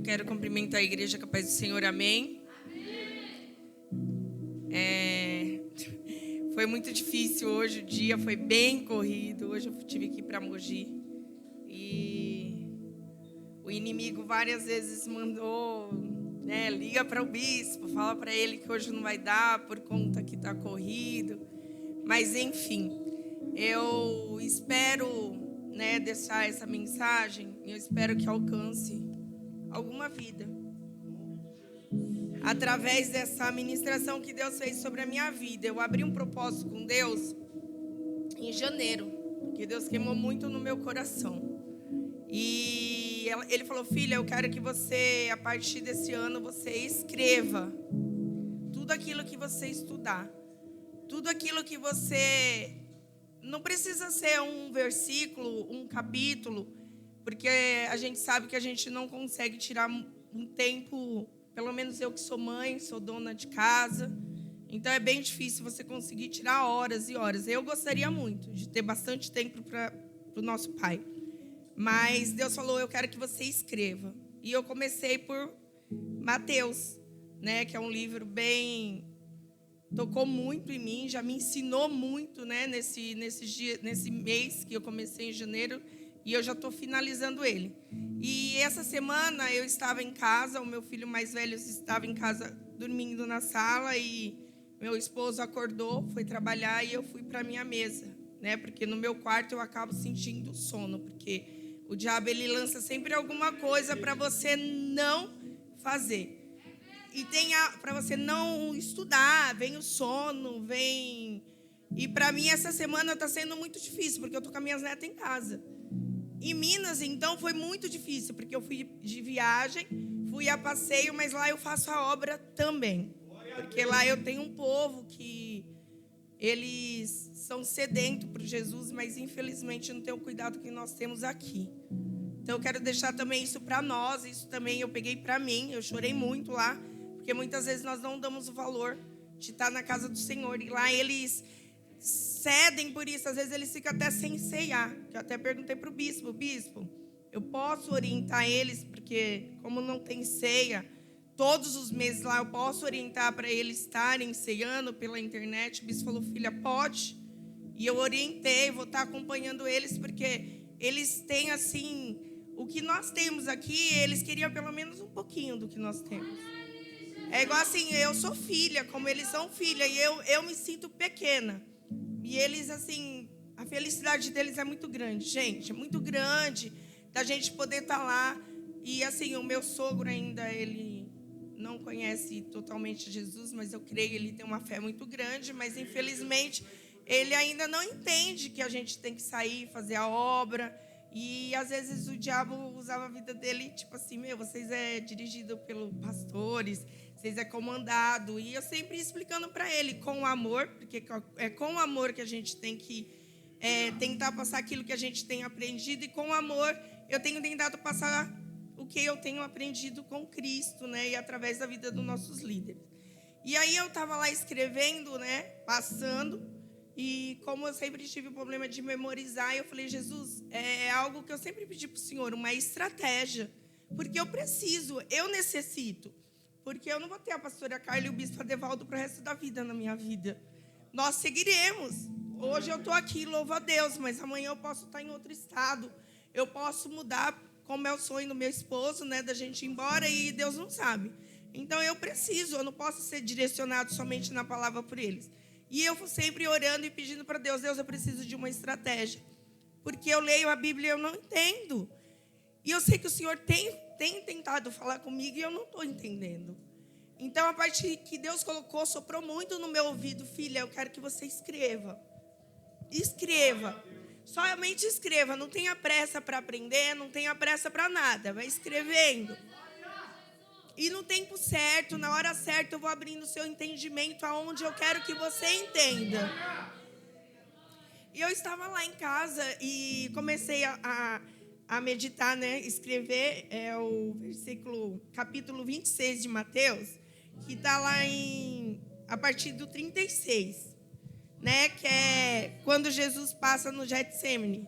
quero cumprimentar a igreja com a paz do Senhor, amém? Foi muito difícil hoje, o dia foi bem corrido. Hoje eu tive que ir para Mogi. E o inimigo várias vezes mandou, liga para o bispo, fala para ele que hoje não vai dar por conta que está corrido. Mas enfim, eu espero, deixar essa mensagem, eu espero que alcance alguma vida através dessa ministração que Deus fez sobre a minha vida. Eu abri um propósito com Deus em janeiro, porque Deus queimou muito no meu coração. E Ele falou: filha, eu quero que você, a partir desse ano, você escreva tudo aquilo que você estudar, tudo aquilo que você... Não precisa ser um versículo, um capítulo, porque a gente sabe que a gente não consegue tirar um tempo, pelo menos eu que sou mãe, sou dona de casa, então é bem difícil você conseguir tirar horas e horas. Eu gostaria muito de ter bastante tempo para o nosso pai, mas Deus falou: eu quero que você escreva. E eu comecei por Mateus, que é um livro bem... tocou muito em mim, já me ensinou muito, nesse mês que eu comecei em janeiro, e eu já estou finalizando ele. E essa semana eu estava em casa, o meu filho mais velho estava em casa dormindo na sala, e meu esposo acordou, foi trabalhar, e eu fui para a minha mesa, porque no meu quarto eu acabo sentindo sono, porque o diabo ele lança sempre alguma coisa para você não fazer. E para você não estudar, vem o sono, vem... E para mim essa semana está sendo muito difícil, porque eu estou com as minhas netas em casa. Em Minas, então, foi muito difícil, porque eu fui de viagem, fui a passeio, mas lá eu faço a obra também. Porque lá eu tenho um povo que eles são sedentos por Jesus, mas infelizmente não tem o cuidado que nós temos aqui. Então eu quero deixar também isso para nós, isso também eu peguei para mim, eu chorei muito lá, porque muitas vezes nós não damos o valor de estar na casa do Senhor. E lá eles cedem por isso. Às vezes eles ficam até sem ceiar. Eu até perguntei para o bispo: bispo, eu posso orientar eles? Porque como não tem ceia, todos os meses lá eu posso orientar para eles estarem ceando pela internet. O bispo falou: filha, pode. E eu orientei, vou estar acompanhando eles, porque eles têm assim... O que nós temos aqui, eles queriam pelo menos um pouquinho do que nós temos. É igual assim, eu sou filha, como eles são filha, e eu me sinto pequena. E eles, assim, a felicidade deles é muito grande, gente, é muito grande da gente poder estar lá. E assim, o meu sogro ainda, ele não conhece totalmente Jesus, mas eu creio, ele tem uma fé muito grande, mas infelizmente ele ainda não entende que a gente tem que sair, fazer a obra. E às vezes o diabo usava a vida dele, tipo assim: vocês é dirigido pelos pastores, vocês é comandado. E eu sempre explicando para ele com amor, porque é com amor que a gente tem que tentar passar aquilo que a gente tem aprendido. E com amor eu tenho tentado passar o que eu tenho aprendido com Cristo, e através da vida dos nossos líderes. E aí eu estava lá escrevendo, passando. E como eu sempre tive o problema de memorizar, eu falei: Jesus, é algo que eu sempre pedi para o Senhor, uma estratégia. Porque eu preciso, eu necessito. Porque eu não vou ter a pastora Carla e o bispo Adevaldo para o resto da vida na minha vida. Nós seguiremos. Hoje eu estou aqui, louvo a Deus, mas amanhã eu posso estar em outro estado. Eu posso mudar, como é o sonho do meu esposo, da gente ir embora, e Deus não sabe. Então eu preciso, eu não posso ser direcionado somente na palavra por eles. E eu fui sempre orando e pedindo para Deus: Deus, eu preciso de uma estratégia. Porque eu leio a Bíblia e eu não entendo. E eu sei que o Senhor tem tentado falar comigo e eu não estou entendendo. Então, a parte que Deus colocou, soprou muito no meu ouvido: filha, eu quero que você escreva. Escreva. Somente escreva. Não tenha pressa para aprender, não tenha pressa para nada. Vai escrevendo. E no tempo certo, na hora certa, eu vou abrindo o seu entendimento aonde eu quero que você entenda. E eu estava lá em casa e comecei a meditar, escrever o capítulo 26 de Mateus, que está lá a partir do 36, que é quando Jesus passa no Getsemane.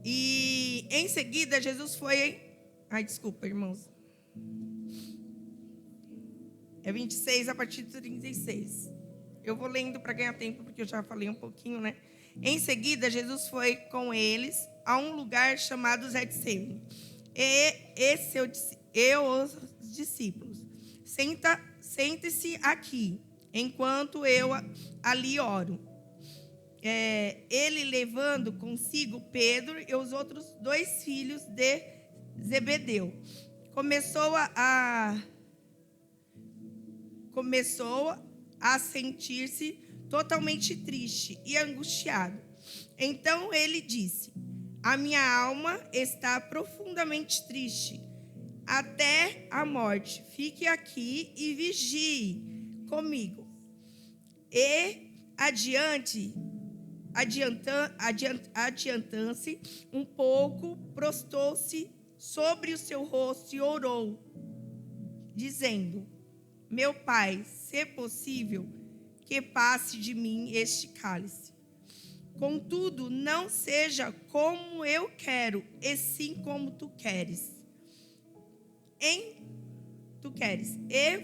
E em seguida, Jesus foi... Ai, desculpa, irmãos. É 26 a partir de 36. Eu vou lendo para ganhar tempo, porque eu já falei um pouquinho, né? Em seguida, Jesus foi com eles a um lugar chamado Getsemane. E os discípulos: Sente-se aqui, enquanto eu ali oro. Ele levando consigo Pedro e os outros 2 filhos de Zebedeu. Começou a sentir-se totalmente triste e angustiado. Então ele disse: a minha alma está profundamente triste, até a morte. Fique aqui e vigie comigo. E adiantando-se um pouco, prostou-se sobre o seu rosto e orou, dizendo: meu Pai, se possível, que passe de mim este cálice. Contudo, não seja como eu quero, e sim como tu queres. E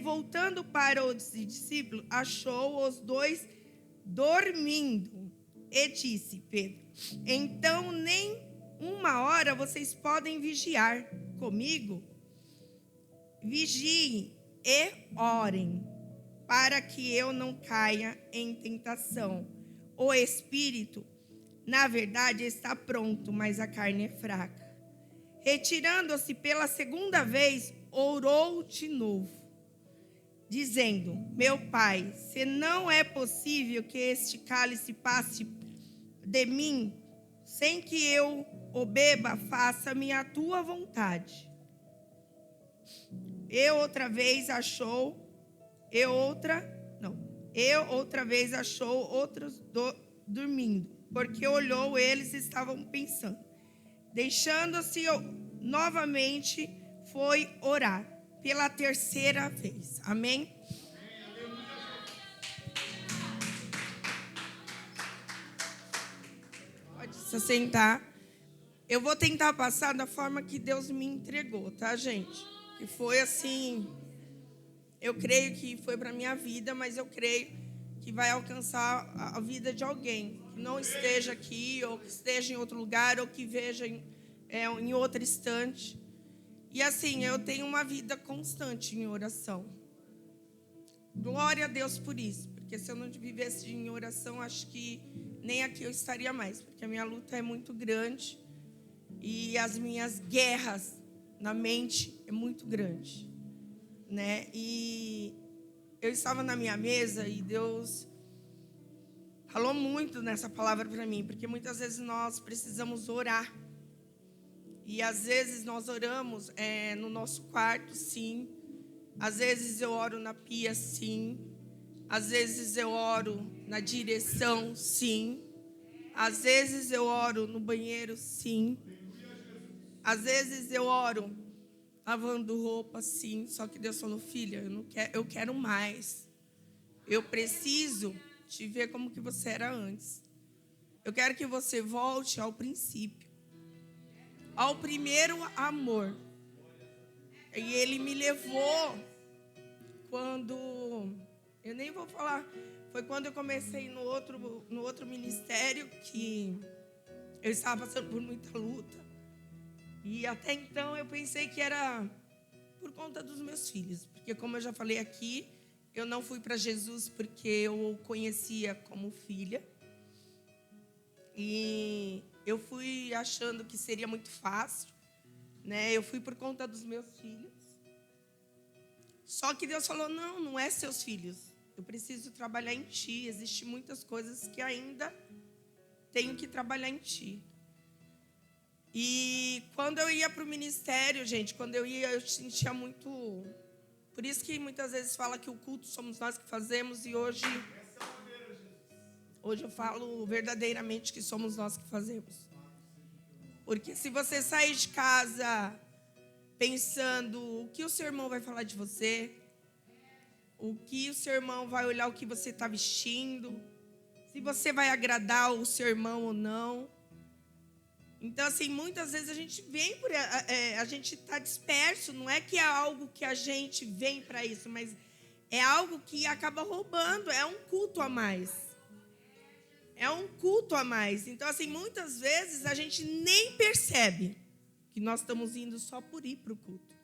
voltando para os discípulos, achou os 2 dormindo. E disse: Pedro, então nem 1 hora vocês podem vigiar comigo? Vigiem e orem, para que eu não caia em tentação. O espírito, na verdade, está pronto, mas a carne é fraca. Retirando-se pela 2ª vez, orou de novo, dizendo: meu Pai, se não é possível que este cálice passe de mim, sem que eu o beba, faça-me a tua vontade. E outra vez achou outros dormindo, porque olhou, eles estavam pensando. Deixando-se novamente, foi orar pela 3ª vez. Amém? Pode se sentar. Eu vou tentar passar da forma que Deus me entregou, tá, gente? Que foi assim, eu creio que foi para minha vida, mas eu creio que vai alcançar a vida de alguém que não esteja aqui, ou que esteja em outro lugar, ou que veja em outro instante. E assim, eu tenho uma vida constante em oração. Glória a Deus por isso, porque se eu não vivesse em oração, acho que nem aqui eu estaria mais, porque a minha luta é muito grande e as minhas guerras na mente é muito grande, né? E eu estava na minha mesa e Deus falou muito nessa palavra para mim, porque muitas vezes nós precisamos orar. E às vezes nós oramos no nosso quarto, sim. Às vezes eu oro na pia, sim. Às vezes eu oro na direção, sim. Às vezes eu oro no banheiro, sim. Às vezes eu oro lavando roupa, sim. Só que Deus falou: filha, eu quero mais. Eu preciso te ver como que você era antes. Eu quero que você volte ao princípio, ao primeiro amor. E Ele me levou quando... Eu nem vou falar. Foi quando eu comecei no outro ministério, que eu estava passando por muita luta. E até então eu pensei que era por conta dos meus filhos. Porque, como eu já falei aqui, eu não fui para Jesus porque eu o conhecia como filha. E eu fui achando que seria muito fácil, né? Eu fui por conta dos meus filhos. Só que Deus falou: não é seus filhos. Eu preciso trabalhar em ti. Existem muitas coisas que ainda tenho que trabalhar em ti. E quando eu ia para o ministério, gente, eu sentia muito... Por isso que muitas vezes fala que o culto somos nós que fazemos. E hoje eu falo verdadeiramente que somos nós que fazemos. Porque se você sair de casa pensando o que o seu irmão vai falar de você, o que o seu irmão vai olhar, o que você está vestindo, se você vai agradar o seu irmão ou não. Então, assim, muitas vezes a gente vem a gente está disperso. Não é que é algo que a gente vem para isso, mas é algo que acaba roubando, é um culto a mais. É um culto a mais. Então, assim, muitas vezes a gente nem percebe que nós estamos indo só por ir para o culto.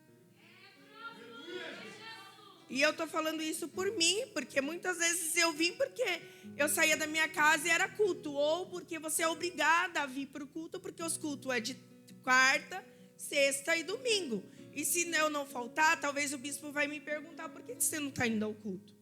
E eu estou falando isso por mim, porque muitas vezes eu vim porque eu saía da minha casa e era culto. Ou porque você é obrigada a vir para o culto, porque os cultos é de quarta, sexta e domingo. E se eu não faltar, talvez o bispo vai me perguntar por que você não está indo ao culto.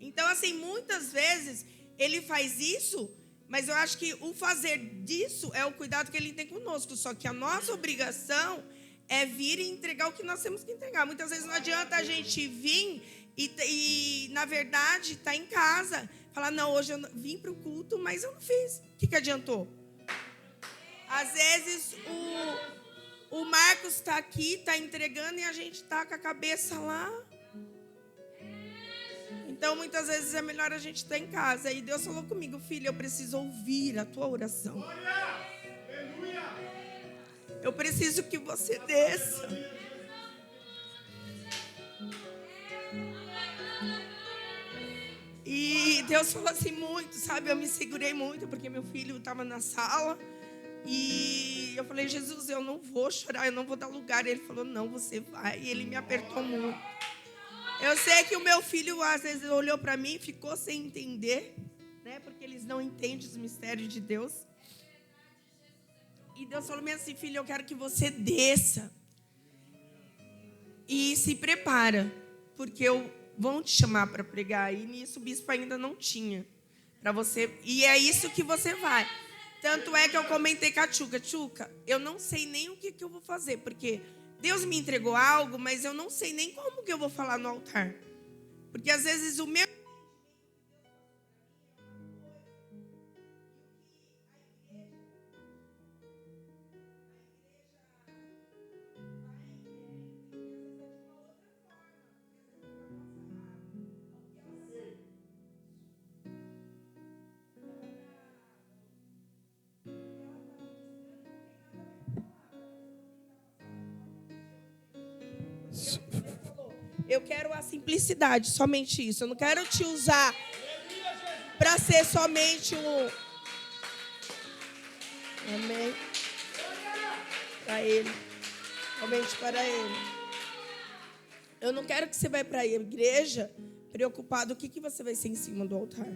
Então, assim, muitas vezes ele faz isso, mas eu acho que o fazer disso é o cuidado que ele tem conosco. Só que a nossa obrigação é vir e entregar o que nós temos que entregar. Muitas vezes não adianta a gente vir e na verdade, estar em casa. Falar, não, hoje eu vim para o culto, mas eu não fiz. O que adiantou? Às vezes, o Marcos está aqui, está entregando e a gente está com a cabeça lá. Então, muitas vezes é melhor a gente estar em casa. E Deus falou comigo, filho, eu preciso ouvir a tua oração. Eu preciso que você desça. E Deus falou assim muito, sabe? Eu me segurei muito, porque meu filho estava na sala. E eu falei, Jesus, eu não vou chorar, eu não vou dar lugar. Ele falou, não, você vai. E ele me apertou muito. Eu sei que o meu filho, às vezes, olhou para mim e ficou sem entender, né? Porque eles não entendem os mistérios de Deus. E Deus falou assim, filho, eu quero que você desça e se prepara, porque eu vou te chamar para pregar. E nisso o bispo ainda não tinha para você. E é isso que você vai. Tanto é que eu comentei com a Tchuca, Tchuca, eu não sei nem o que eu vou fazer, porque Deus me entregou algo, mas eu não sei nem como que eu vou falar no altar. Porque às vezes o meu... Eu quero a simplicidade, somente isso. Eu não quero te usar para ser somente um... Amém. Para Ele. Somente para Ele. Eu não quero que você vá para a igreja preocupado o que você vai ser em cima do altar.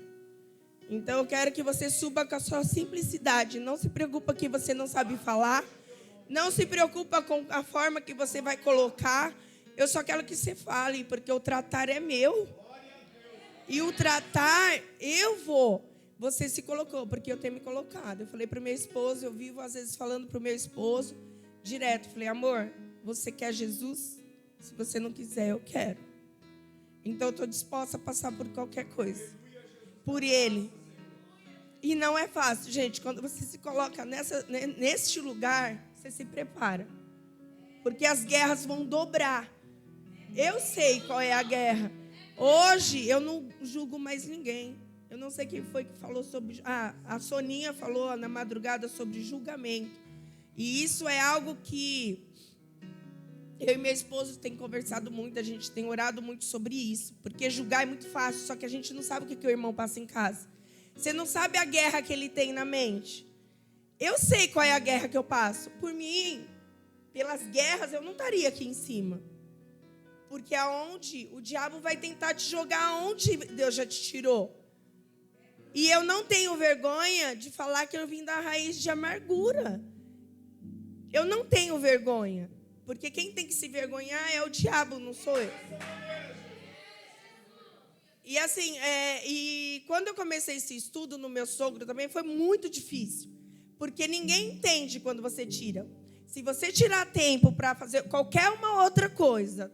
Então eu quero que você suba com a sua simplicidade. Não se preocupa que você não sabe falar. Não se preocupa com a forma que você vai colocar. Eu só quero que você fale, porque o tratar é meu. E o tratar, eu vou. Você se colocou, porque eu tenho me colocado. Eu falei para o meu esposo, eu vivo às vezes falando para o meu esposo, direto. Falei, amor, você quer Jesus? Se você não quiser, eu quero. Então eu estou disposta a passar por qualquer coisa. Por Ele. E não é fácil, gente. Quando você se coloca neste lugar, você se prepara. Porque as guerras vão dobrar. Eu sei qual é a guerra. Hoje eu não julgo mais ninguém. Eu não sei quem foi que falou sobre... a Soninha falou na madrugada sobre julgamento. E isso é algo que eu e meu esposo tem conversado muito. A gente tem orado muito sobre isso. Porque julgar é muito fácil. Só que a gente não sabe o que o irmão passa em casa. Você não sabe a guerra que ele tem na mente. Eu sei qual é a guerra que eu passo. Por mim, pelas guerras, eu não estaria aqui em cima. Porque aonde o diabo vai tentar te jogar aonde Deus já te tirou. E eu não tenho vergonha de falar que eu vim da raiz de amargura. Eu não tenho vergonha. Porque quem tem que se vergonhar é o diabo, não sou eu. E assim, e quando eu comecei esse estudo no meu sogro também foi muito difícil. Porque ninguém entende quando você tira. Se você tirar tempo para fazer qualquer uma outra coisa,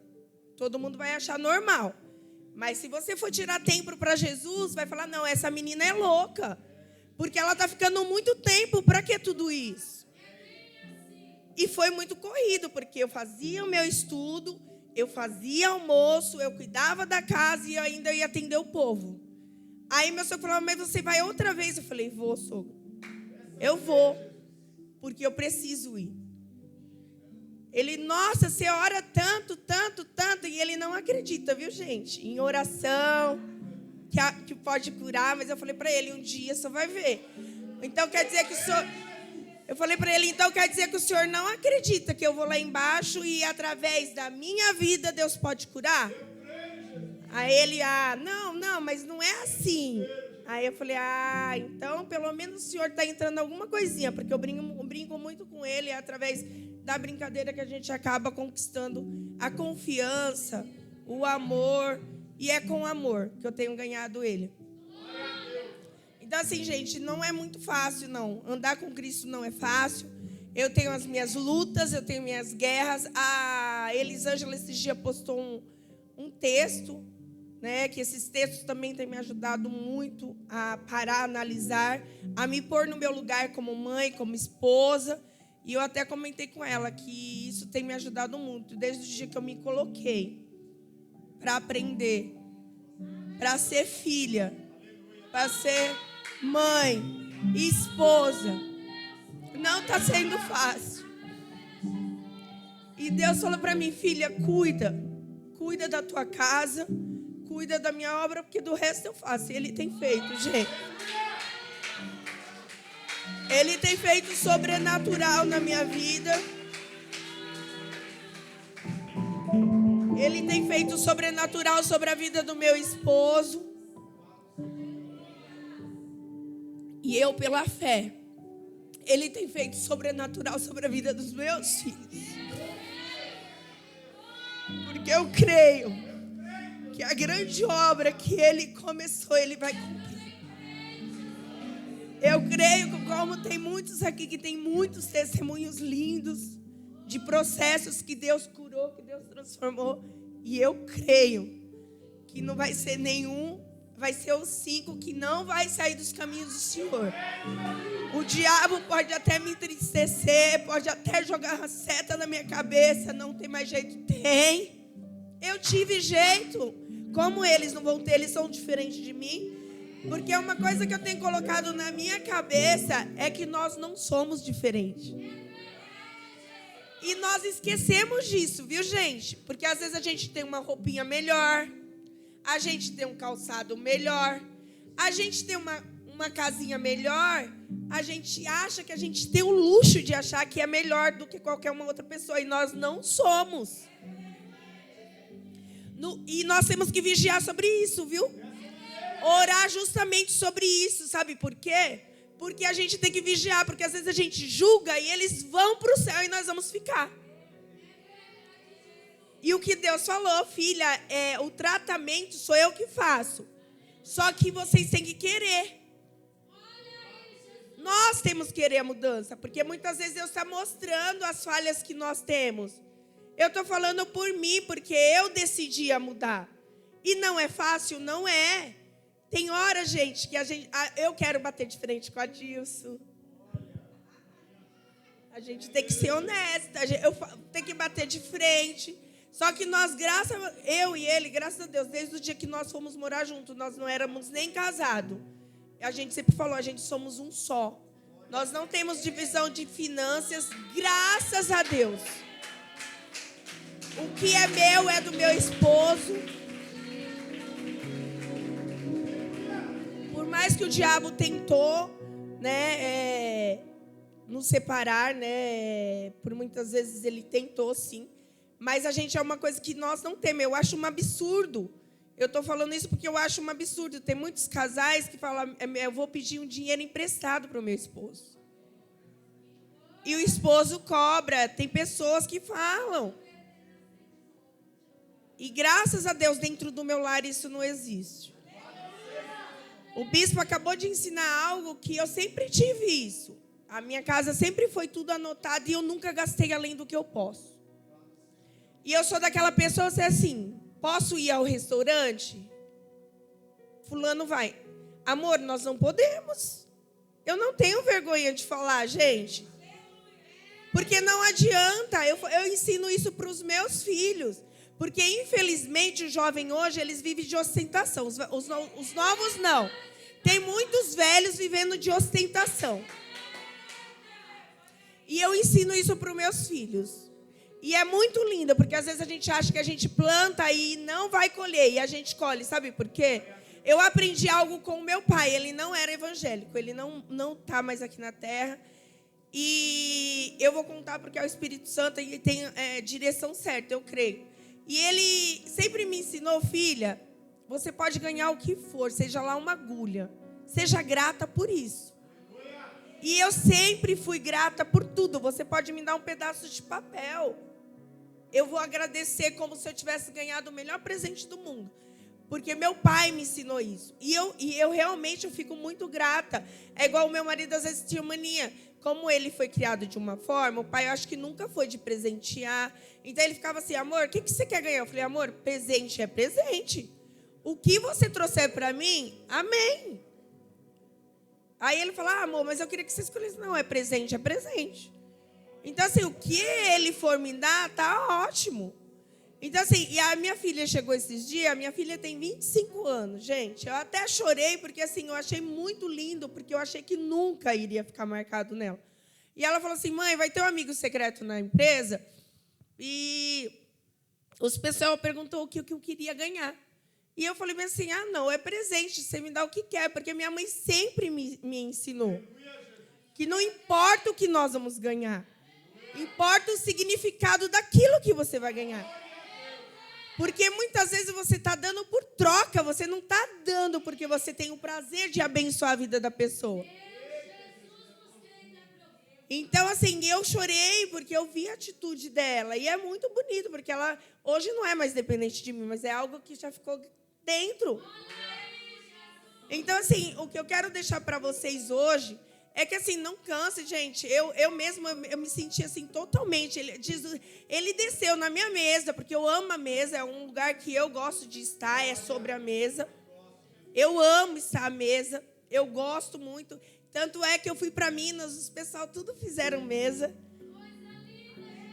todo mundo vai achar normal. Mas se você for tirar tempo para Jesus, vai falar, não, essa menina é louca. Porque ela está ficando muito tempo, para que tudo isso? E foi muito corrido, porque eu fazia o meu estudo, eu fazia almoço, eu cuidava da casa e eu ainda ia atender o povo. Aí meu sogro falou, mas você vai outra vez? Eu falei, vou, sogro. Eu vou, porque eu preciso ir. Ele, nossa, você ora tanto, tanto, tanto, e ele não acredita, viu, gente? Em oração, que pode curar, mas eu falei para ele, um dia você vai ver. Então quer dizer que o senhor... Eu falei para ele, então quer dizer que o senhor não acredita que eu vou lá embaixo e através da minha vida Deus pode curar? Aí ele, não, mas não é assim. Aí eu falei, então pelo menos o senhor está entrando alguma coisinha, porque eu brinco muito com ele, é através da brincadeira que a gente acaba conquistando a confiança, o amor, e é com amor que eu tenho ganhado ele. Então assim, gente, não é muito fácil, não. Andar com Cristo não é fácil. Eu tenho as minhas lutas, eu tenho minhas guerras. A Elisângela esses dias postou um texto, né, que esses textos também têm me ajudado muito a parar, analisar, a me pôr no meu lugar como mãe, como esposa. E eu até comentei com ela que isso tem me ajudado muito, desde o dia que eu me coloquei para aprender, para ser filha, para ser mãe, esposa. Não está sendo fácil. E Deus falou para mim, filha, cuida da tua casa, cuida da minha obra, porque do resto eu faço. E Ele tem feito, gente. Ele tem feito sobrenatural na minha vida. Ele tem feito sobrenatural sobre a vida do meu esposo. E eu, pela fé, Ele tem feito sobrenatural sobre a vida dos meus filhos. Porque eu creio que a grande obra que Ele começou, Ele vai cumprir. Eu creio que, como tem muitos aqui que tem muitos testemunhos lindos de processos que Deus curou, que Deus transformou. E eu creio que não vai ser nenhum, vai ser os 5 que não vai sair dos caminhos do Senhor. O diabo pode até me entristecer, pode até jogar uma seta na minha cabeça, não tem mais jeito. Tem. Eu tive jeito. Como eles não vão ter, eles são diferentes de mim. Porque uma coisa que eu tenho colocado na minha cabeça é que nós não somos diferentes. E nós esquecemos disso, viu, gente? Porque às vezes a gente tem uma roupinha melhor, a gente tem um calçado melhor, a gente tem uma casinha melhor, a gente acha que a gente tem o luxo de achar que é melhor do que qualquer uma outra pessoa. E nós não somos. E nós temos que vigiar sobre isso, viu? Orar justamente sobre isso, sabe por quê? Porque a gente tem que vigiar, porque às vezes a gente julga e eles vão para o céu e nós vamos ficar. E o que Deus falou, filha, o tratamento sou eu que faço. Só que vocês têm que querer. Nós temos que querer a mudança, porque muitas vezes Deus está mostrando as falhas que nós temos. Eu estou falando por mim, porque eu decidi a mudar. E não é fácil, não é. Tem hora, gente, que eu quero bater de frente com a Dilson. A gente tem que ser honesta. Eu tenho que bater de frente. Só que nós, eu e ele, graças a Deus, desde o dia que nós fomos morar juntos, nós não éramos nem casados. A gente sempre falou, a gente somos um só. Nós não temos divisão de finanças, graças a Deus. O que é meu é do meu esposo. Por mais que o diabo tentou, né, nos separar, né, por muitas vezes ele tentou, sim. Mas a gente é uma coisa que nós não temos. Eu acho um absurdo. Eu estou falando isso porque eu acho um absurdo. Tem muitos casais que falam, eu vou pedir um dinheiro emprestado para o meu esposo. E o esposo cobra. Tem pessoas que falam. E graças a Deus, dentro do meu lar, isso não existe. O bispo acabou de ensinar algo que eu sempre tive isso. A minha casa sempre foi tudo anotado e eu nunca gastei além do que eu posso. E eu sou daquela pessoa que é assim, posso ir ao restaurante? Fulano vai. Amor, nós não podemos. Eu não tenho vergonha de falar, gente. Porque não adianta. Eu ensino isso para os meus filhos. Porque, infelizmente, o jovem hoje, eles vivem de ostentação. Os novos, não. Tem muitos velhos vivendo de ostentação. E eu ensino isso para os meus filhos. E é muito lindo, porque às vezes a gente acha que a gente planta e não vai colher, e a gente colhe. Sabe por quê? Eu aprendi algo com o meu pai. Ele não era evangélico, ele não está mais aqui na terra. E eu vou contar porque é o Espírito Santo e tem direção certa, eu creio. E ele sempre me ensinou, filha, você pode ganhar o que for, seja lá uma agulha. Seja grata por isso. E eu sempre fui grata por tudo. Você pode me dar um pedaço de papel. Eu vou agradecer como se eu tivesse ganhado o melhor presente do mundo. Porque meu pai me ensinou isso. E eu realmente fico muito grata. É igual o meu marido às vezes tinha mania. Como ele foi criado de uma forma, o pai eu acho que nunca foi de presentear. Então ele ficava assim, amor, o que você quer ganhar? Eu falei, amor, presente é presente. O que você trouxer para mim, amém. Aí ele fala, amor, mas eu queria que você escolhesse. Não, é presente, é presente. Então assim, o que ele for me dar, tá ótimo. Então assim, e a minha filha chegou esses dias, a minha filha tem 25 anos, gente. Eu até chorei, porque assim, eu achei muito lindo, porque eu achei que nunca iria ficar marcado nela. E ela falou assim, mãe, vai ter um amigo secreto na empresa, e os pessoal perguntou o que eu queria ganhar. E eu falei assim, não, é presente, você me dá o que quer, porque minha mãe sempre me ensinou que não importa o que nós vamos ganhar, importa o significado daquilo que você vai ganhar. Porque muitas vezes você está dando por troca, você não está dando porque você tem o prazer de abençoar a vida da pessoa. Então, assim, eu chorei porque eu vi a atitude dela. E é muito bonito, porque ela hoje não é mais dependente de mim, mas é algo que já ficou dentro. Então, assim, o que eu quero deixar para vocês hoje é que, assim, não canse, gente. Eu mesma, eu me senti, assim, totalmente. Ele desceu na minha mesa, porque eu amo a mesa. É um lugar que eu gosto de estar, é sobre a mesa. Eu amo estar à mesa. Eu gosto muito. Tanto é que eu fui para Minas, os pessoal tudo fizeram mesa.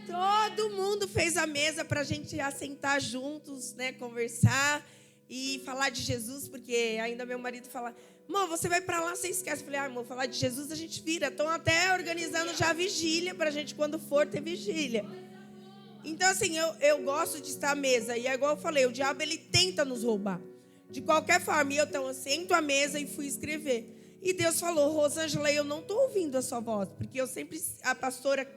Todo mundo fez a mesa para a gente assentar juntos, né, conversar e falar de Jesus, porque ainda meu marido fala, amor, você vai para lá, você esquece. Eu falei, amor, falar de Jesus a gente vira. Estão até organizando já a vigília para a gente, quando for, ter vigília. Então, assim, eu gosto de estar à mesa. E é igual eu falei, o diabo, ele tenta nos roubar. De qualquer forma, então, eu sento à mesa e fui escrever. E Deus falou, Rosângela, eu não estou ouvindo a sua voz, porque eu sempre, a pastora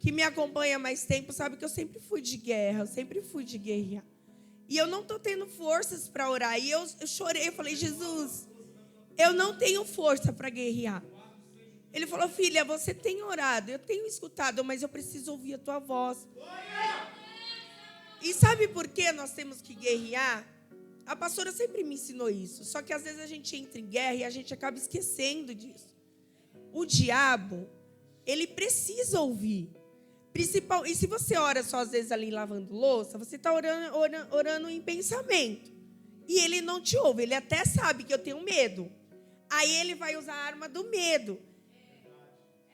que me acompanha há mais tempo, sabe que eu sempre fui de guerra, eu sempre fui de guerrear. E eu não estou tendo forças para orar. E eu chorei, eu falei, Jesus, eu não tenho força para guerrear. Ele falou, filha, você tem orado, eu tenho escutado, mas eu preciso ouvir a tua voz. E sabe por que nós temos que guerrear? A pastora sempre me ensinou isso. Só que às vezes a gente entra em guerra e a gente acaba esquecendo disso. O diabo, ele precisa ouvir. E se você ora só às vezes ali lavando louça, você está orando em pensamento. E ele não te ouve. Ele até sabe que eu tenho medo. Aí ele vai usar a arma do medo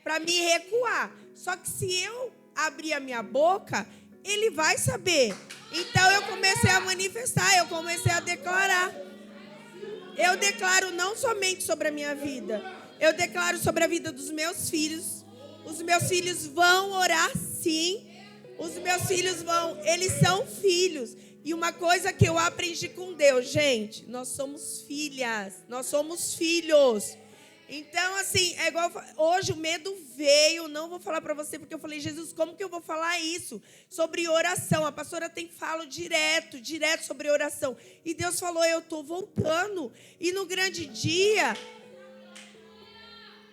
para me recuar. Só que se eu abrir a minha boca, ele vai saber. Então eu comecei a manifestar, eu comecei a declarar. Eu declaro não somente sobre a minha vida, eu declaro sobre a vida dos meus filhos. Os meus filhos vão orar sim. Os meus filhos eles são filhos. E uma coisa que eu aprendi com Deus, gente, nós somos filhas, nós somos filhos. Então, assim, é igual, hoje o medo veio, não vou falar para você, porque eu falei, Jesus, como que eu vou falar isso? Sobre oração, a pastora tem falo direto sobre oração. E Deus falou, eu estou voltando. E no grande dia,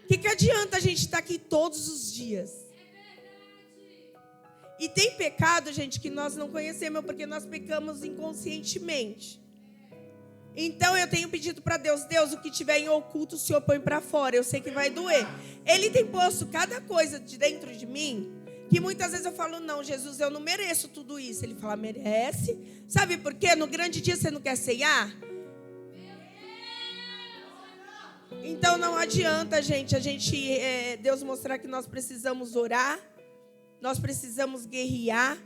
o que adianta a gente estar aqui todos os dias? E tem pecado, gente, que nós não conhecemos, porque nós pecamos inconscientemente. Então eu tenho pedido para Deus, o que tiver em oculto, o Senhor põe para fora. Eu sei que vai doer. Ele tem posto cada coisa de dentro de mim, que muitas vezes eu falo, não, Jesus, eu não mereço tudo isso. Ele fala, merece. Sabe por quê? No grande dia você não quer ceiar? Então não adianta, a gente Deus mostrar que nós precisamos orar, nós precisamos guerrear.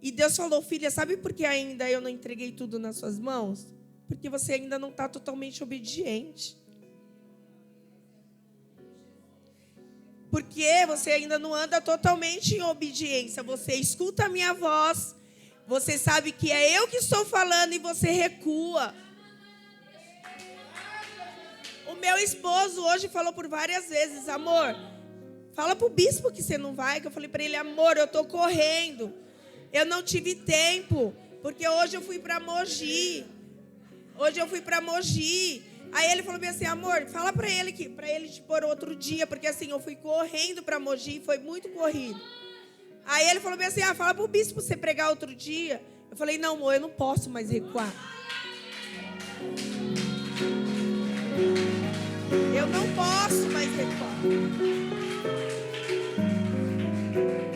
E Deus falou, filha, sabe por que ainda eu não entreguei tudo nas suas mãos? Porque você ainda não está totalmente obediente. Porque você ainda não anda totalmente em obediência. Você escuta a minha voz, você sabe que é eu que estou falando e você recua. O meu esposo hoje falou por várias vezes: amor, fala pro bispo que você não vai. Que eu falei para ele: amor, eu tô correndo. Eu não tive tempo, porque hoje eu fui para Mogi. Aí ele falou bem assim: amor, fala para ele te pôr outro dia, porque assim, eu fui correndo para Mogi, foi muito corrido. Aí ele falou bem assim: fala pro bispo você pregar outro dia. Eu falei: não, amor, eu não posso mais recuar. Eu não posso mais recuar.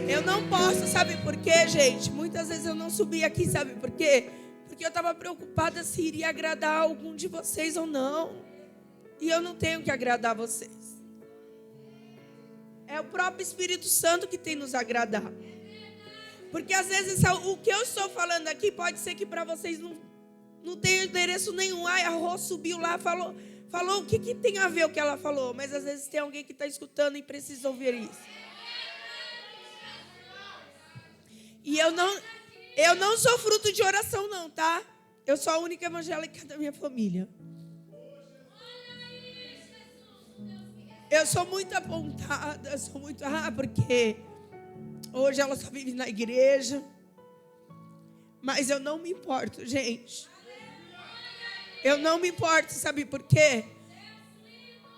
Eu não posso, sabe por quê, gente? Muitas vezes eu não subi aqui, sabe por quê? Porque eu estava preocupada se iria agradar algum de vocês ou não. E eu não tenho que agradar vocês. É o próprio Espírito Santo que tem nos agradar. Porque às vezes o que eu estou falando aqui pode ser que para vocês não tenha endereço nenhum. A Rô subiu lá, falou o que tem a ver o que ela falou. Mas às vezes tem alguém que está escutando e precisa ouvir isso. E eu não sou fruto de oração não, tá? Eu sou a única evangélica da minha família. Eu sou muito apontada, eu sou muito... porque hoje ela só vive na igreja. Mas eu não me importo, gente. Eu não me importo, sabe por quê?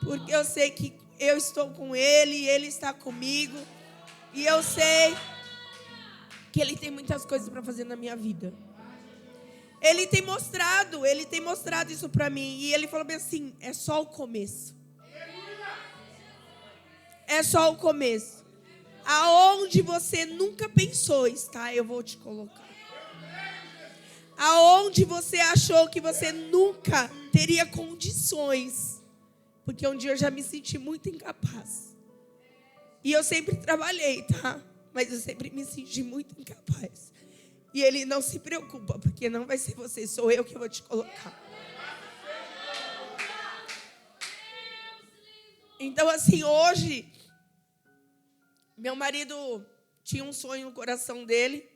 Porque eu sei que eu estou com Ele, Ele está comigo. E eu sei que Ele tem muitas coisas para fazer na minha vida. Ele tem mostrado isso para mim. E Ele falou bem assim: é só o começo. É só o começo. Aonde você nunca pensou estar, eu vou te colocar. Aonde você achou que você nunca teria condições. Porque um dia eu já me senti muito incapaz. E eu sempre trabalhei, tá? Mas eu sempre me senti muito incapaz. E Ele não se preocupa, porque não vai ser você, sou eu que vou te colocar. Então, assim, hoje, meu marido tinha um sonho no coração dele.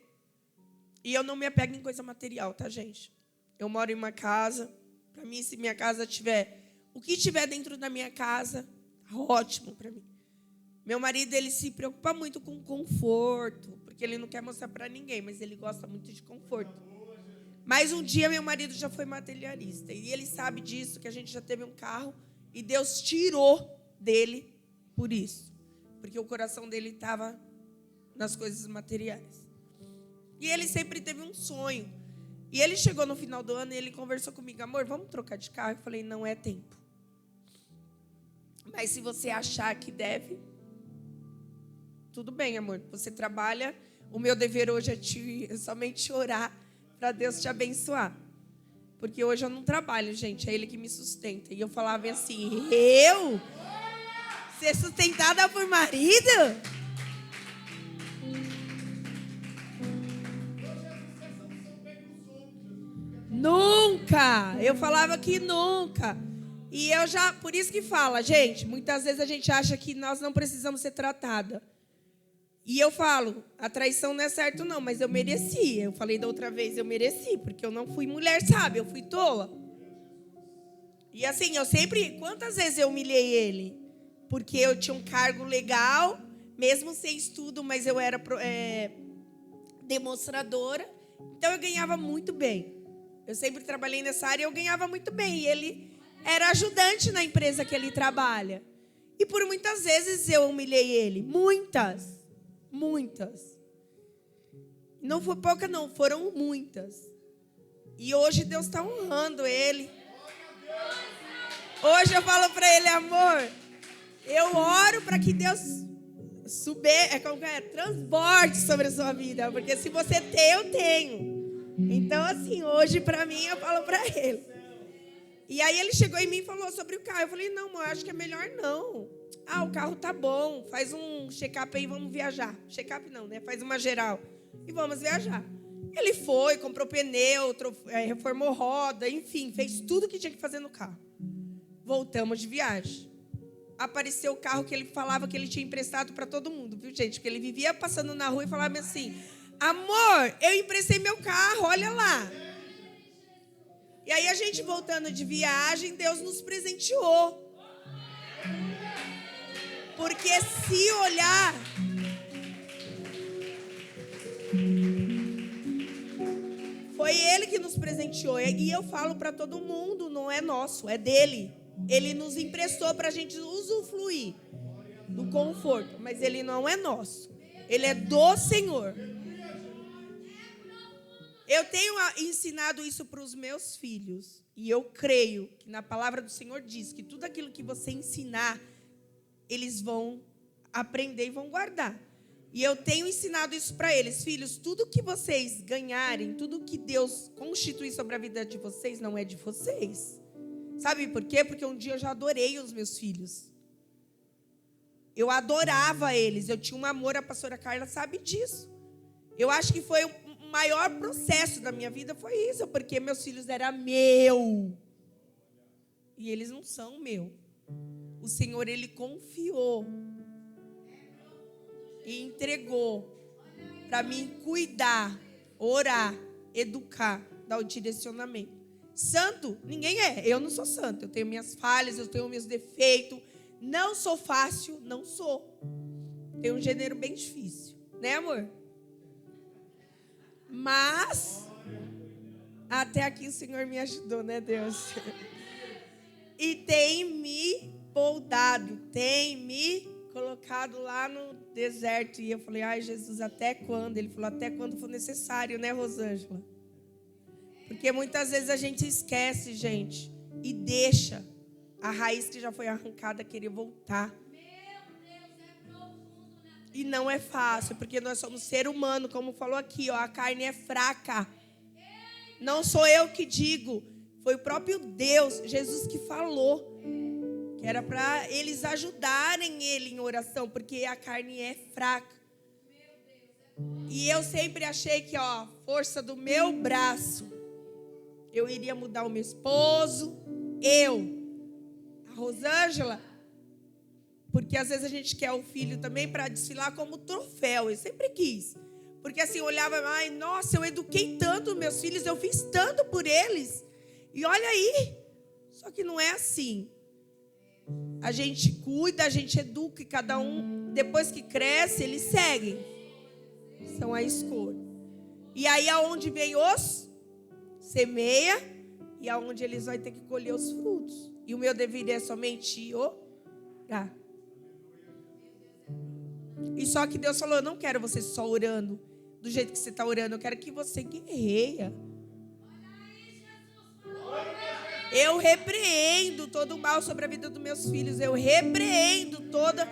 E eu não me apego em coisa material, tá, gente? Eu moro em uma casa. Para mim, se minha casa tiver... o que tiver dentro da minha casa, ótimo para mim. Meu marido, ele se preocupa muito com conforto. Porque ele não quer mostrar para ninguém, mas ele gosta muito de conforto. Mas um dia, meu marido já foi materialista. E ele sabe disso, que a gente já teve um carro. E Deus tirou dele por isso. Porque o coração dele estava nas coisas materiais. E ele sempre teve um sonho. E ele chegou no final do ano e ele conversou comigo: amor, vamos trocar de carro? Eu falei: não é tempo. Mas se você achar que deve, tudo bem, amor. Você trabalha. O meu dever hoje é somente orar para Deus te abençoar. Porque hoje eu não trabalho, gente. É Ele que me sustenta. E eu falava assim: eu? Ser sustentada por marido? Nunca! Eu falava que nunca. E eu já, por isso que fala, gente, muitas vezes a gente acha que nós não precisamos ser tratada. E eu falo, a traição não é certo não, mas eu mereci. Eu falei da outra vez, eu mereci, porque eu não fui mulher, sabe? Eu fui tola. E assim, eu sempre, quantas vezes eu humilhei ele? Porque eu tinha um cargo legal, mesmo sem estudo, mas eu era demonstradora. Então eu ganhava muito bem. Eu sempre trabalhei nessa área e eu ganhava muito bem. E ele era ajudante na empresa que ele trabalha. E por muitas vezes eu humilhei ele. Muitas. Não foi pouca não, foram muitas. E hoje Deus está honrando ele. Hoje eu falo para ele: amor, eu oro para que Deus transborde sobre a sua vida. Porque se você tem, eu tenho. Então, assim, hoje para mim, eu falo para ele. E aí ele chegou em mim e falou sobre o carro. Eu falei: não, amor, acho que é melhor não. O carro tá bom, faz um check-up aí, vamos viajar. Check-up não, né? Faz uma geral. E vamos viajar. Ele foi, comprou pneu, reformou roda, enfim, fez tudo que tinha que fazer no carro. Voltamos de viagem. apareceu o carro que ele falava que ele tinha emprestado para todo mundo, viu, gente? Porque ele vivia passando na rua e falava assim: amor, eu emprestei meu carro, olha lá. E aí a gente voltando de viagem, Deus nos presenteou. Porque se olhar... Foi Ele que nos presenteou. E eu falo para todo mundo, não é nosso, é dele. Ele nos emprestou para a gente usufruir do conforto. Mas ele não é nosso. Ele é do Senhor. Eu tenho ensinado isso para os meus filhos. E eu creio que na palavra do Senhor diz que tudo aquilo que você ensinar, eles vão aprender e vão guardar. E eu tenho ensinado isso para eles. Filhos, tudo que vocês ganharem, tudo que Deus constitui sobre a vida de vocês, não é de vocês. Sabe por quê? Porque um dia eu já adorei os meus filhos. Eu adorava eles. Eu tinha um amor, a pastora Carla sabe disso. Eu acho que foi o maior processo da minha vida, foi isso. Porque meus filhos eram meu. E eles não são meu. O Senhor, Ele confiou e entregou para mim cuidar, orar, educar, dar o direcionamento. Santo, ninguém é. Eu não sou santo. Eu tenho minhas falhas, eu tenho meus defeitos. Não sou fácil, não sou. Tenho um gênero bem difícil, né, amor? Mas até aqui o Senhor me ajudou, né, Deus? E tem me poldado, tem me colocado lá no deserto. E eu falei: ai, Jesus, até quando? Ele falou: até quando for necessário, né, Rosângela? Porque muitas vezes a gente esquece, gente, e deixa a raiz que já foi arrancada querer voltar. E não é fácil, porque nós somos ser humano, como falou aqui, ó, a carne é fraca. Não sou eu que digo, foi o próprio Deus, Jesus, que falou. Que era para eles ajudarem ele em oração, porque a carne é fraca. E eu sempre achei que, ó, força do meu braço, eu iria mudar o meu esposo, a Rosângela, porque às vezes a gente quer o filho também para desfilar como troféu. Eu sempre quis. Porque assim, eu olhava, ai, nossa, eu eduquei tanto meus filhos, eu fiz tanto por eles. E olha aí, só que não é assim. A gente cuida, a gente educa e cada um, depois que cresce, eles seguem. São a escolha. E aí aonde vem os semeia e aonde eles vão ter que colher os frutos. E o meu dever é somente orar. E só que Deus falou: eu não quero você só orando do jeito que você está orando, eu quero que você guerreia. Eu repreendo todo o mal sobre a vida dos meus filhos. Eu repreendo toda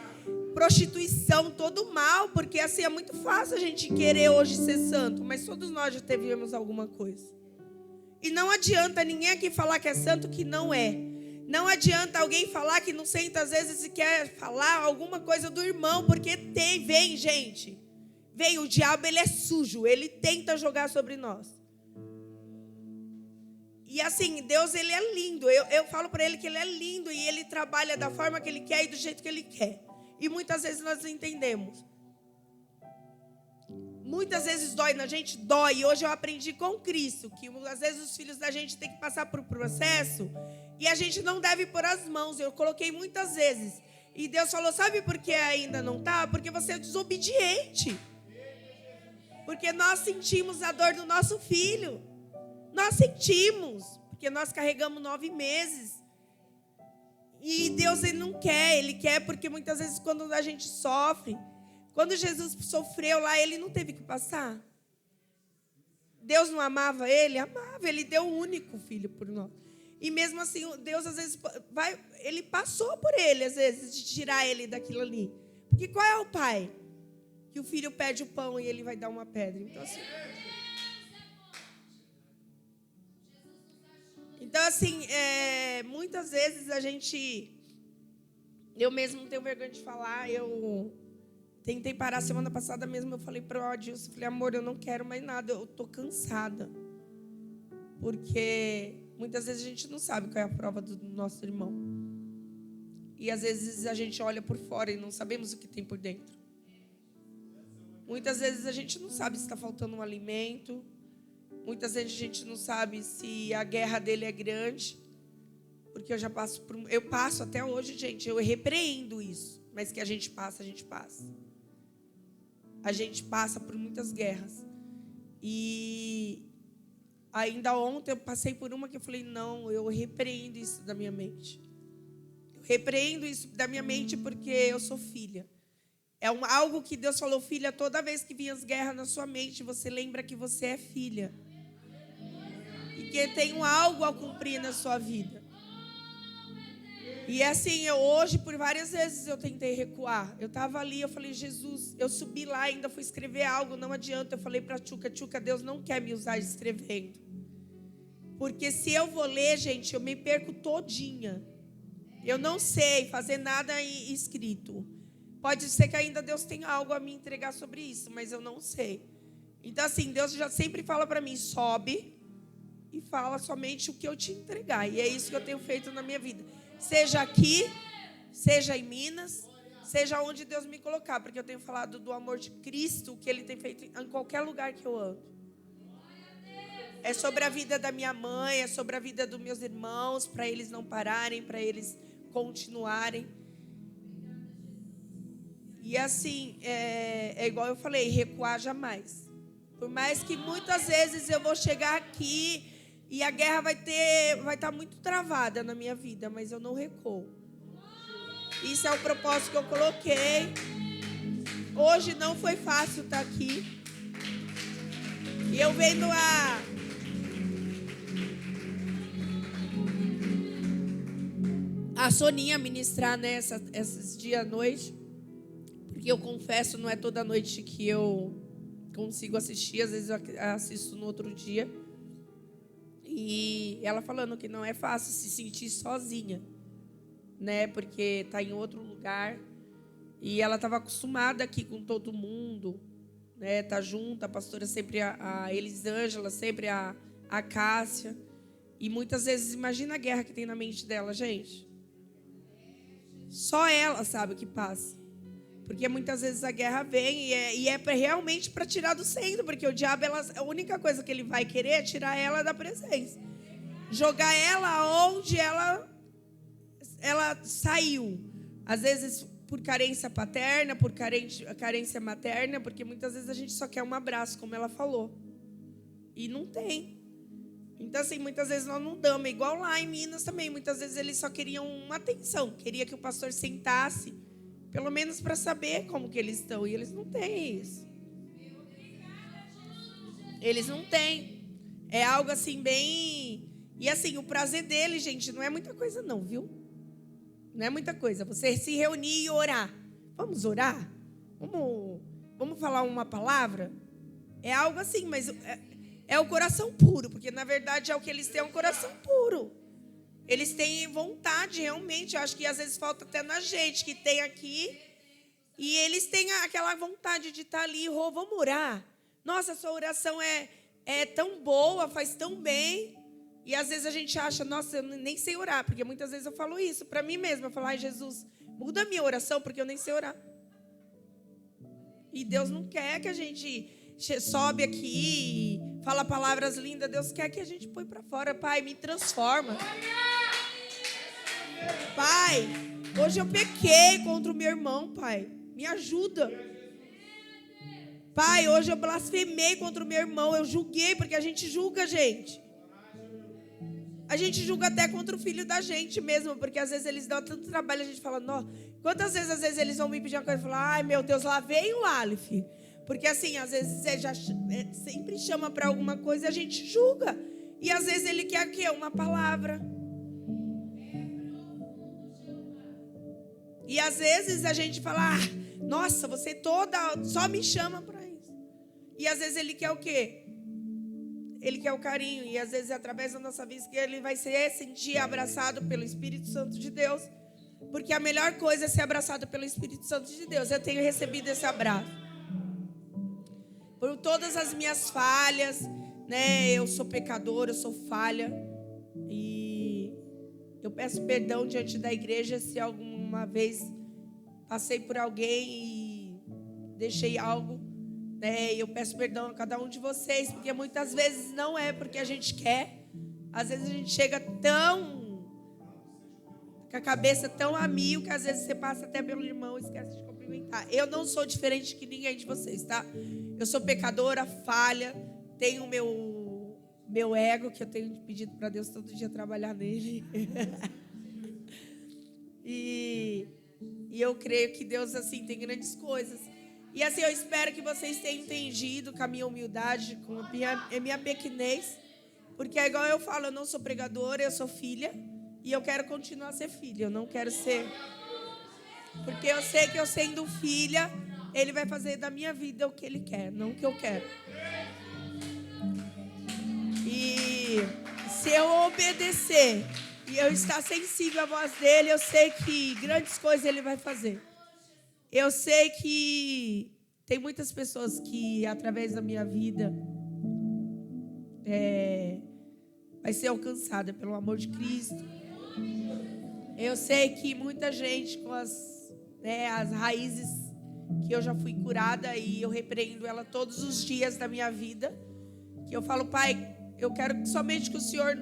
prostituição, todo o mal. Porque assim, é muito fácil a gente querer hoje ser santo. Mas todos nós já tivemos alguma coisa. E não adianta ninguém aqui falar que é santo que não é. Não adianta alguém falar que não senta às vezes e quer falar alguma coisa do irmão. Porque vem, gente. Vem, o diabo, ele é sujo. Ele tenta jogar sobre nós. E assim, Deus, ele é lindo. Eu falo para ele que ele é lindo e ele trabalha da forma que ele quer e do jeito que ele quer. E muitas vezes nós não entendemos. Muitas vezes dói na gente, dói. E hoje eu aprendi com Cristo que às vezes os filhos da gente têm que passar por um processo e a gente não deve pôr as mãos. Eu coloquei muitas vezes. E Deus falou: sabe por que ainda não está? Porque você é desobediente. Porque nós sentimos a dor do nosso filho. Nós sentimos, porque nós carregamos 9 meses. E Deus, ele não quer, ele quer porque muitas vezes quando a gente sofre, quando Jesus sofreu lá, ele não teve que passar. Deus não amava ele? Amava, ele deu o único filho por nós. E mesmo assim, Deus às vezes ele passou por ele, às vezes, de tirar ele daquilo ali. Porque qual é o pai? Que o filho pede o pão e ele vai dar uma pedra. Então, assim, muitas vezes a gente... Eu mesmo não tenho vergonha de falar. Eu tentei parar semana passada mesmo. Eu falei para o Adilson, falei: amor, eu não quero mais nada. Eu estou cansada. Porque muitas vezes a gente não sabe qual é a prova do nosso irmão. E às vezes a gente olha por fora e não sabemos o que tem por dentro. Muitas vezes a gente não sabe se está faltando um alimento. Muitas vezes a gente não sabe se a guerra dele é grande. Porque eu passo até hoje, gente, eu repreendo isso. Mas que a gente passa, a gente passa. A gente passa por muitas guerras. E ainda ontem eu passei por uma que eu falei, não, eu repreendo isso da minha mente. Eu repreendo isso da minha mente porque eu sou filha. É algo que Deus falou, filha, toda vez que vinha as guerras na sua mente, você lembra que você é filha. E que tem algo a cumprir na sua vida. E assim, hoje, por várias vezes eu tentei recuar. Eu estava ali, eu falei, Jesus, eu subi lá, ainda fui escrever algo, não adianta. Eu falei para a Tchuca, Deus não quer me usar escrevendo. Porque se eu vou ler, gente, eu me perco todinha. Eu não sei fazer nada escrito. Pode ser que ainda Deus tenha algo a me entregar sobre isso, mas eu não sei. Então assim, Deus já sempre fala para mim, sobe e fala somente o que eu te entregar. E é isso que eu tenho feito na minha vida. Seja aqui, seja em Minas, seja onde Deus me colocar. Porque eu tenho falado do amor de Cristo, que Ele tem feito em qualquer lugar que eu ando. É sobre a vida da minha mãe, é sobre a vida dos meus irmãos, para eles não pararem, para eles continuarem. E assim, é igual eu falei, recuar jamais. Por mais que muitas vezes eu vou chegar aqui e a guerra vai estar muito travada na minha vida, mas eu não recuo. Isso é o propósito que eu coloquei. Hoje não foi fácil estar aqui. E eu vendo a Soninha ministrar, né, esses dias à noite. Porque eu confesso, não é toda noite que eu consigo assistir. Às vezes eu assisto no outro dia. E ela falando que não é fácil se sentir sozinha, né? Porque está em outro lugar. E ela estava acostumada aqui com todo mundo, né? Tá junto, a pastora sempre, a Elisângela, sempre a Cássia. E muitas vezes, imagina a guerra que tem na mente dela, gente. Só ela sabe o que passa. Porque muitas vezes a guerra vem e é realmente para tirar do centro. Porque o diabo, a única coisa que ele vai querer é tirar ela da presença. Jogar ela onde ela saiu. Às vezes por carência paterna, por carência materna. Porque muitas vezes a gente só quer um abraço, como ela falou. E não tem. Então assim, muitas vezes nós não damos. Igual lá em Minas também. Muitas vezes eles só queriam uma atenção. Queria que o pastor sentasse. Pelo menos para saber como que eles estão. E eles não têm isso. Eles não têm. É algo assim bem... E assim, o prazer deles, gente, não é muita coisa não, viu? Não é muita coisa. Você se reunir e orar. Vamos orar? Vamos falar uma palavra? É algo assim, mas é o coração puro. Porque na verdade é o que eles têm, é um coração puro. Eles têm vontade, realmente. Eu acho que às vezes falta até na gente, que tem aqui. E eles têm aquela vontade de estar ali. Vamos orar. Nossa, sua oração é tão boa, faz tão bem. E às vezes a gente acha, nossa, eu nem sei orar. Porque muitas vezes eu falo isso para mim mesma. Eu falo, ai Jesus, muda a minha oração, porque eu nem sei orar. E Deus não quer que a gente sobe aqui e fala palavras lindas. Deus quer que a gente põe para fora. Pai, me transforma. Pai, hoje eu pequei contra o meu irmão, Pai. Me ajuda. Pai, hoje eu blasfemei contra o meu irmão. Eu julguei, porque a gente julga, gente. A gente julga até contra o filho da gente mesmo, porque às vezes eles dão tanto trabalho, a gente fala, nossa, quantas vezes às vezes eles vão me pedir uma coisa e falar, ai meu Deus, lá vem o Aleph. Porque assim, às vezes você já sempre chama para alguma coisa e a gente julga. E às vezes ele quer o quê? Uma palavra. E às vezes a gente fala, nossa, você toda só me chama para isso. E às vezes ele quer o quê? Ele quer o carinho. E às vezes é através da nossa vida que ele vai se sentir abraçado pelo Espírito Santo de Deus. Porque a melhor coisa é ser abraçado pelo Espírito Santo de Deus. Eu tenho recebido esse abraço. Por todas as minhas falhas, né? Eu sou pecadora, eu sou falha. E eu peço perdão diante da igreja se algum uma vez passei por alguém e deixei algo, né? E eu peço perdão a cada um de vocês, porque muitas vezes não é porque a gente quer. Às vezes a gente chega com a cabeça tão a mil, que às vezes você passa até pelo irmão e esquece de cumprimentar. Eu não sou diferente que ninguém de vocês, tá? Eu sou pecadora, falha, tenho meu ego, que eu tenho pedido para Deus todo dia trabalhar nele. E eu creio que Deus, assim, tem grandes coisas. E assim, eu espero que vocês tenham entendido com a minha humildade, com a minha pequenez. Porque é igual eu falo, eu não sou pregadora, eu sou filha. E eu quero continuar a ser filha, eu não quero ser... Porque eu sei que eu sendo filha, Ele vai fazer da minha vida o que Ele quer, não o que eu quero. E se eu obedecer e eu estar sensível à voz dele, eu sei que grandes coisas ele vai fazer. Eu sei que tem muitas pessoas que, através da minha vida, vai ser alcançada pelo amor de Cristo. Eu sei que muita gente com as raízes que eu já fui curada, e eu repreendo ela todos os dias da minha vida, que eu falo, Pai, eu quero somente que o Senhor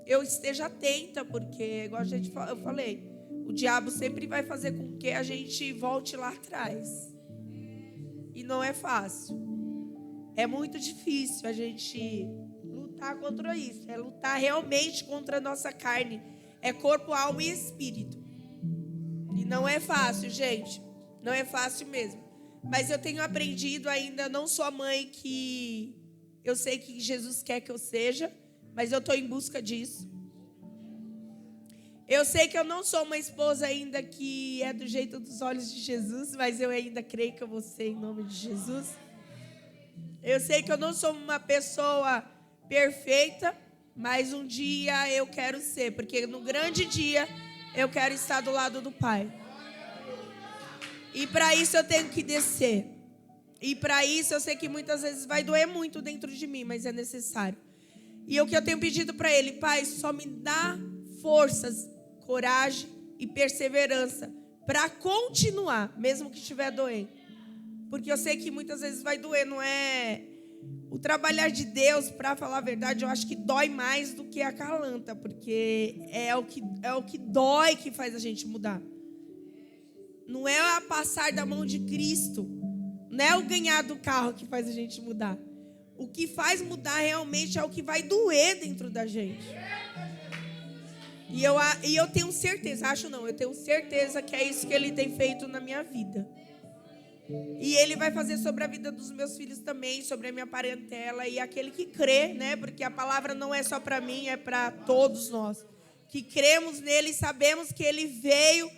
eu esteja atenta, porque, igual eu falei, o diabo sempre vai fazer com que a gente volte lá atrás. E não é fácil. É muito difícil a gente lutar contra isso. É lutar realmente contra a nossa carne. É corpo, alma e espírito. E não é fácil, gente. Não é fácil mesmo. Mas eu tenho aprendido ainda, não sou a mãe que eu sei que Jesus quer que eu seja, mas eu estou em busca disso. Eu sei que eu não sou uma esposa ainda que é do jeito dos olhos de Jesus, mas eu ainda creio que eu vou ser em nome de Jesus. Eu sei que eu não sou uma pessoa perfeita, mas um dia eu quero ser, porque no grande dia eu quero estar do lado do Pai. E para isso eu tenho que descer. E para isso eu sei que muitas vezes vai doer muito dentro de mim, mas é necessário. E o que eu tenho pedido para Ele, Pai, só me dá forças, coragem e perseverança para continuar, mesmo que estiver doendo. Porque eu sei que muitas vezes vai doer, não é... O trabalhar de Deus, para falar a verdade, eu acho que dói mais do que acalanta, porque é o que dói que faz a gente mudar. Não é a passar da mão de Cristo, não é o ganhar do carro que faz a gente mudar. O que faz mudar realmente é o que vai doer dentro da gente. E eu tenho certeza, eu tenho certeza que é isso que Ele tem feito na minha vida. E Ele vai fazer sobre a vida dos meus filhos também, sobre a minha parentela e aquele que crê, né? Porque a palavra não é só para mim, é para todos nós. Que cremos nele e sabemos que Ele veio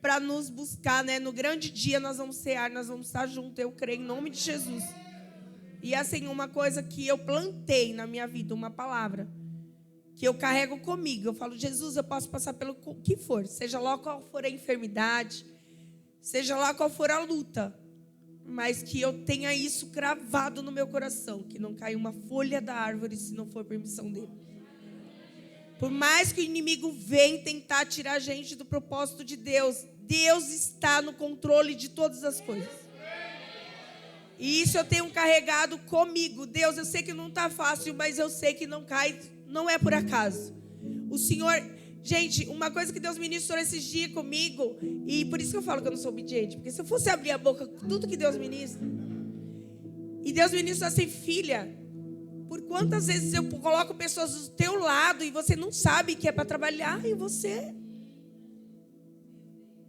para nos buscar, né? No grande dia nós vamos cear, nós vamos estar juntos, eu creio em nome de Jesus. E assim, uma coisa que eu plantei na minha vida, uma palavra, que eu carrego comigo. Eu falo, Jesus, eu posso passar pelo que for, seja lá qual for a enfermidade, seja lá qual for a luta, mas que eu tenha isso cravado no meu coração, que não caia uma folha da árvore se não for permissão dele. Por mais que o inimigo venha tentar tirar a gente do propósito de Deus, Deus está no controle de todas as coisas. E isso eu tenho carregado comigo. Deus, eu sei que não está fácil, mas eu sei que não cai, não é por acaso. O Senhor... Gente, uma coisa que Deus ministrou esses dias comigo, e por isso que eu falo que eu não sou obediente, porque se eu fosse abrir a boca, tudo que Deus ministra, e Deus ministra assim, filha, por quantas vezes eu coloco pessoas do teu lado e você não sabe que é para trabalhar em você?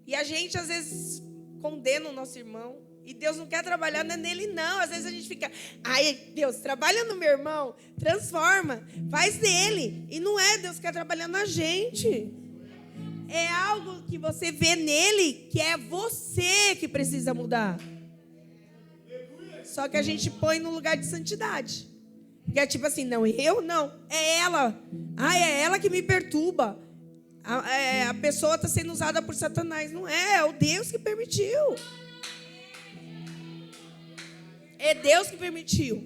E a gente às vezes condena o nosso irmão, e Deus não quer trabalhar nele não. Às vezes a gente fica, ai Deus, trabalha no meu irmão, transforma, faz dele. E não é, Deus quer trabalhar na gente. É algo que você vê nele, que é você que precisa mudar. Só que a gente põe no lugar de santidade. Porque é tipo assim, não, eu não, é ela. Ai, é ela que me perturba. A pessoa está sendo usada por Satanás. Não é o Deus que permitiu. É Deus que permitiu.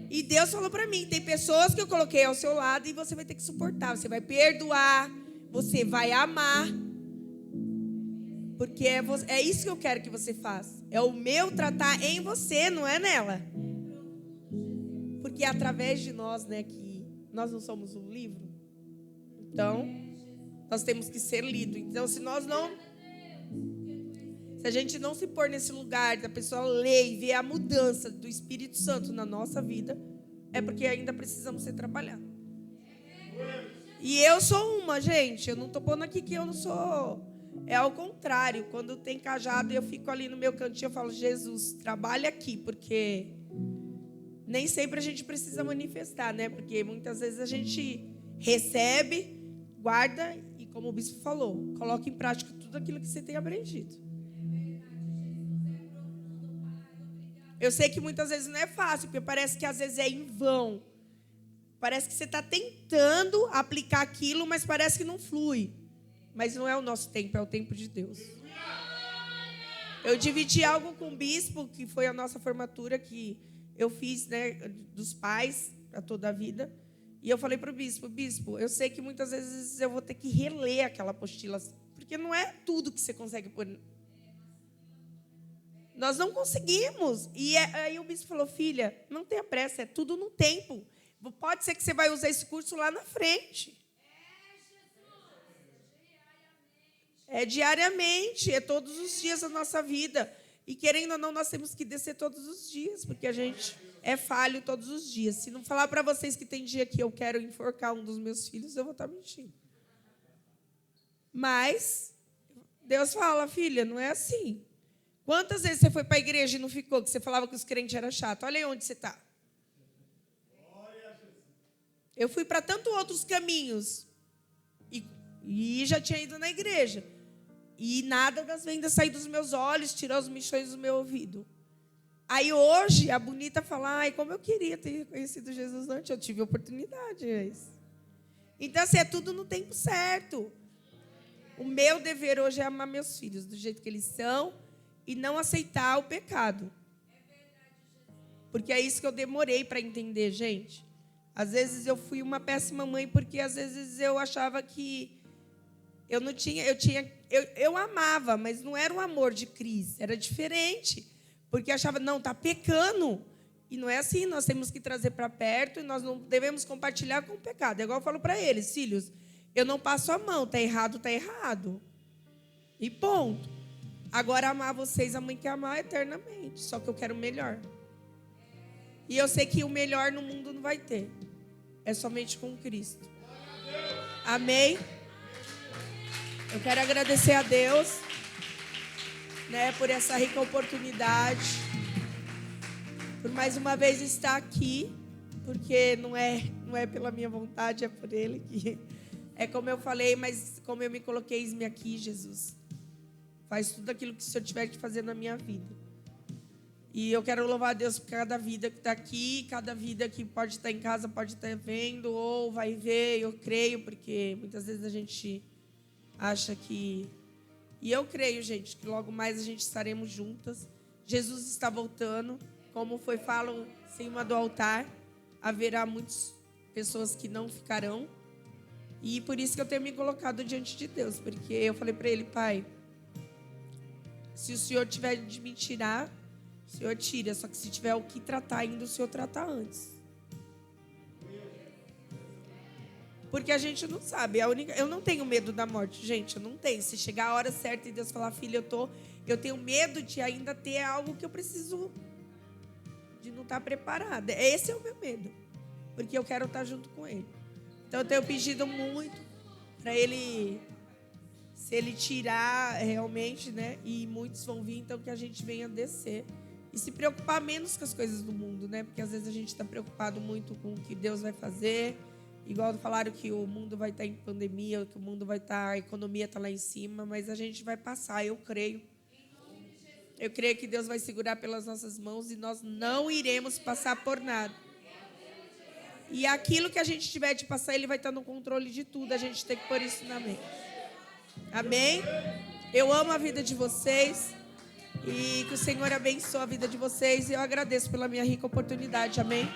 E Deus falou para mim, tem pessoas que eu coloquei ao seu lado e você vai ter que suportar. Você vai perdoar, você vai amar, Porque é isso que eu quero que você faça. É o meu tratar em você, não é nela. Porque é através de nós, né, que nós não somos um livro. Então, nós temos que ser lidos. Então, se a gente não se pôr nesse lugar da pessoa ler e ver a mudança do Espírito Santo na nossa vida, é porque ainda precisamos ser trabalhados. E eu sou uma, gente. Eu não estou pondo aqui que eu não sou. É ao contrário. Quando tem cajado e eu fico ali no meu cantinho, eu falo, Jesus, trabalha aqui, porque nem sempre a gente precisa manifestar, né? Porque muitas vezes a gente recebe, guarda e, como o bispo falou, coloca em prática tudo aquilo que você tem aprendido. Eu sei que muitas vezes não é fácil, porque parece que às vezes é em vão. Parece que você está tentando aplicar aquilo, mas parece que não flui. Mas não é o nosso tempo, é o tempo de Deus. Eu dividi algo com o bispo, que foi a nossa formatura que eu fiz, né, dos pais a toda a vida. E eu falei para o bispo, eu sei que muitas vezes eu vou ter que reler aquela apostila, porque não é tudo que você consegue pôr. Nós não conseguimos. E aí o bispo falou, filha, não tenha pressa, é tudo no tempo. Pode ser que você vai usar esse curso lá na frente. É diariamente, é todos os dias da nossa vida. E querendo ou não, nós temos que descer todos os dias, porque a gente é falho todos os dias. Se não falar para vocês que tem dia que eu quero enforcar um dos meus filhos, eu vou estar mentindo. Mas Deus fala, filha, não é assim. Quantas vezes você foi para a igreja e não ficou, que você falava que os crentes eram chatos? Olha aí onde você está. Eu fui para tantos outros caminhos e já tinha ido na igreja. E nada das vendas sair dos meus olhos, tirar os michões do meu ouvido. Aí hoje, a bonita fala, ai, como eu queria ter conhecido Jesus antes, eu tive oportunidade. Então, assim, é tudo no tempo certo. O meu dever hoje é amar meus filhos do jeito que eles são e não aceitar o pecado. Porque é isso que eu demorei para entender, gente. Às vezes eu fui uma péssima mãe porque às vezes eu achava que eu não tinha, eu amava, mas não era um amor de Cris, era diferente. Porque achava, não, está pecando. E não é assim, nós temos que trazer para perto e nós não devemos compartilhar com o pecado. É igual eu falo para eles, filhos, eu não passo a mão, está errado, está errado. E ponto. Agora, amar vocês, a mãe quer amar eternamente, só que eu quero o melhor. E eu sei que o melhor no mundo não vai ter. É somente com Cristo. Amém? Eu quero agradecer a Deus, né, por essa rica oportunidade. Por mais uma vez estar aqui. Porque não é pela minha vontade, é por Ele. Que é como eu falei, mas como eu me coloquei, eis-me aqui, Jesus. Faz tudo aquilo que o Senhor tiver que fazer na minha vida. E eu quero louvar a Deus por cada vida que está aqui, cada vida que pode estar em casa, pode estar vendo, ou vai ver, eu creio, porque muitas vezes a gente acha que... E eu creio, gente, que logo mais a gente estaremos juntas. Jesus está voltando, como falo em cima do altar, haverá muitas pessoas que não ficarão. E por isso que eu tenho me colocado diante de Deus, porque eu falei para Ele, Pai, se o Senhor tiver de me tirar, o Senhor tira, só que se tiver o que tratar ainda, o Senhor trata antes. Porque a gente não sabe. Eu não tenho medo da morte, gente, eu não tenho. Se chegar a hora certa e Deus falar, filha, eu tenho medo de ainda ter algo que eu preciso, de não estar preparada. Esse é o meu medo, porque eu quero estar junto com Ele. Então eu tenho pedido muito para Ele, se Ele tirar realmente, né? E muitos vão vir, então que a gente venha descer. E se preocupar menos com as coisas do mundo, né? Porque às vezes a gente está preocupado muito com o que Deus vai fazer. Igual falaram que o mundo vai estar em pandemia, que o mundo vai estar, a economia está lá em cima, mas a gente vai passar, eu creio. Eu creio que Deus vai segurar pelas nossas mãos e nós não iremos passar por nada. E aquilo que a gente tiver de passar, Ele vai estar no controle de tudo. A gente tem que pôr isso na mente. Amém? Eu amo a vida de vocês. E que o Senhor abençoe a vida de vocês. E eu agradeço pela minha rica oportunidade. Amém?